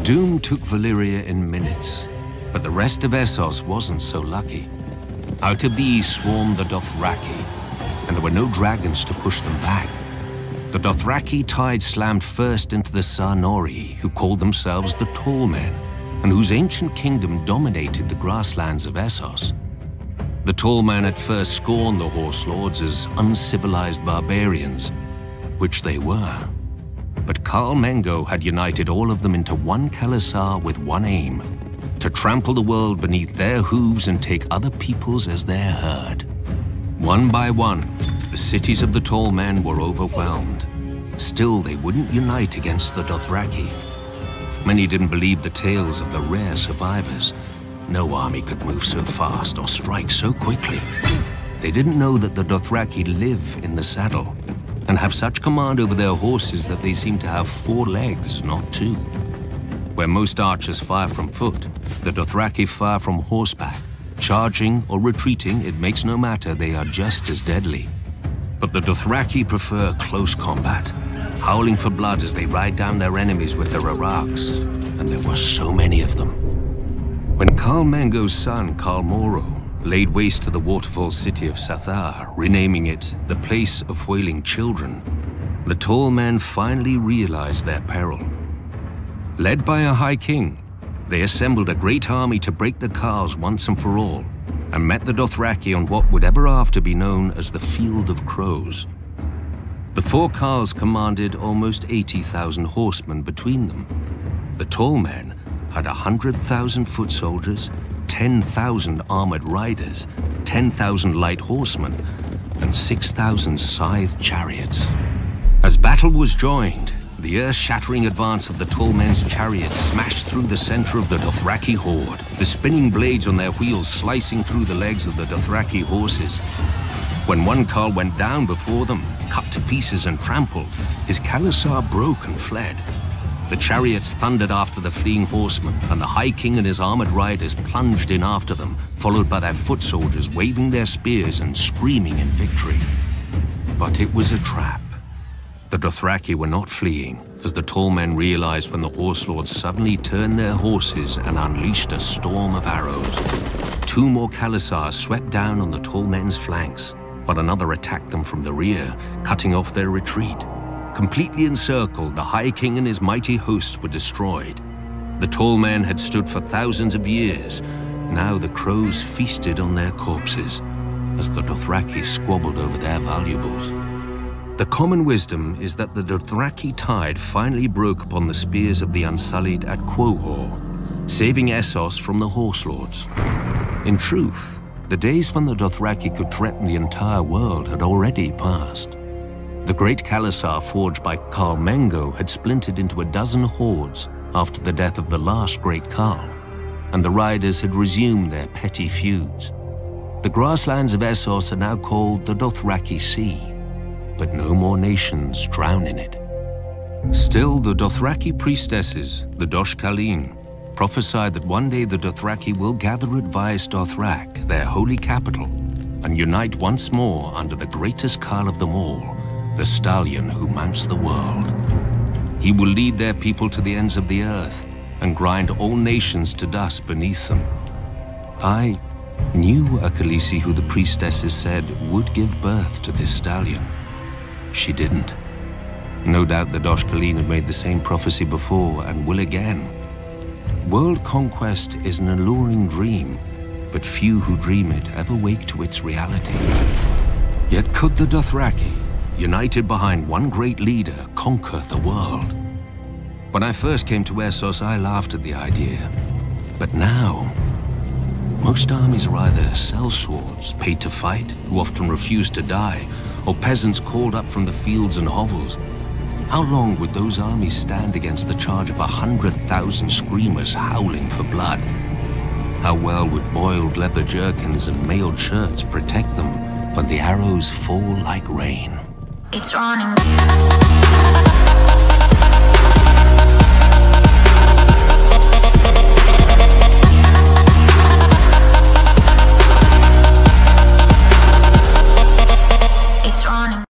Doom took Valyria in minutes, but the rest of Essos wasn't so lucky. Out of the east swarmed the Dothraki, and there were no dragons to push them back. The Dothraki tide slammed first into the Sarnori, who called themselves the Tall Men, and whose ancient kingdom dominated the grasslands of Essos. The Tall Men at first scorned the Horse Lords as uncivilized barbarians, which they were. But Khal Mengo had united all of them into one Khalasar with one aim: to trample the world beneath their hooves and take other peoples as their herd. One by one, the cities of the Tall Men were overwhelmed. Still, they wouldn't unite against the Dothraki. Many didn't believe the tales of the rare survivors. No army could move so fast or strike so quickly. They didn't know that the Dothraki live in the saddle and have such command over their horses that they seem to have 4 legs, not 2. Where most archers fire from foot, the Dothraki fire from horseback. Charging or retreating, it makes no matter, they are just as deadly. But the Dothraki prefer close combat, howling for blood as they ride down their enemies with their araks, and there were so many of them. When Khal Mengo's son, Khal Moro, laid waste to the waterfall city of Sathar, renaming it the Place of Wailing Children, the Tall Men finally realized their peril. Led by a High King, they assembled a great army to break the Khals once and for all, and met the Dothraki on what would ever after be known as the Field of Crows. The 4 Khals commanded almost 80,000 horsemen between them. The Tall Men had 100,000 foot soldiers, 10,000 armored riders, 10,000 light horsemen, and 6,000 scythed chariots. As battle was joined, the earth-shattering advance of the Tall Men's chariots smashed through the center of the Dothraki horde, the spinning blades on their wheels slicing through the legs of the Dothraki horses. When one Khal went down before them, cut to pieces and trampled, his Khalasar broke and fled. The chariots thundered after the fleeing horsemen, and the High King and his armored riders plunged in after them, followed by their foot soldiers waving their spears and screaming in victory. But it was a trap. The Dothraki were not fleeing, as the Tall Men realized when the Horse Lords suddenly turned their horses and unleashed a storm of arrows. 2 more Khalasars swept down on the Tall Men's flanks, but another attacked them from the rear, cutting off their retreat. Completely encircled, the High King and his mighty hosts were destroyed. The Tall Men had stood for thousands of years. Now the crows feasted on their corpses, as the Dothraki squabbled over their valuables. The common wisdom is that the Dothraki tide finally broke upon the spears of the Unsullied at Quohor, saving Essos from the Horse Lords. In truth, the days when the Dothraki could threaten the entire world had already passed. The great Khalasar forged by Khal Mengo had splintered into a dozen hordes after the death of the last great Khal, and the riders had resumed their petty feuds. The grasslands of Essos are now called the Dothraki Sea, but no more nations drown in it. Still, the Dothraki priestesses, the Dosh Khalim, prophesied that one day the Dothraki will gather at Vaes Dothrak, their holy capital, and unite once more under the greatest Khal of them all, the stallion who mounts the world. He will lead their people to the ends of the earth and grind all nations to dust beneath them. I knew a Khaleesi who the priestesses said would give birth to this stallion. She didn't. No doubt the Dosh Khalim had made the same prophecy before and will again. World conquest is an alluring dream, but few who dream it ever wake to its reality. Yet could the Dothraki, united behind one great leader, conquer the world? When I first came to Essos, I laughed at the idea. But now, most armies are either sellswords paid to fight, who often refuse to die, or peasants called up from the fields and hovels. How long would those armies stand against the charge of 100,000 screamers howling for blood? How well would boiled leather jerkins and mailed shirts protect them when the arrows fall like rain? It's running.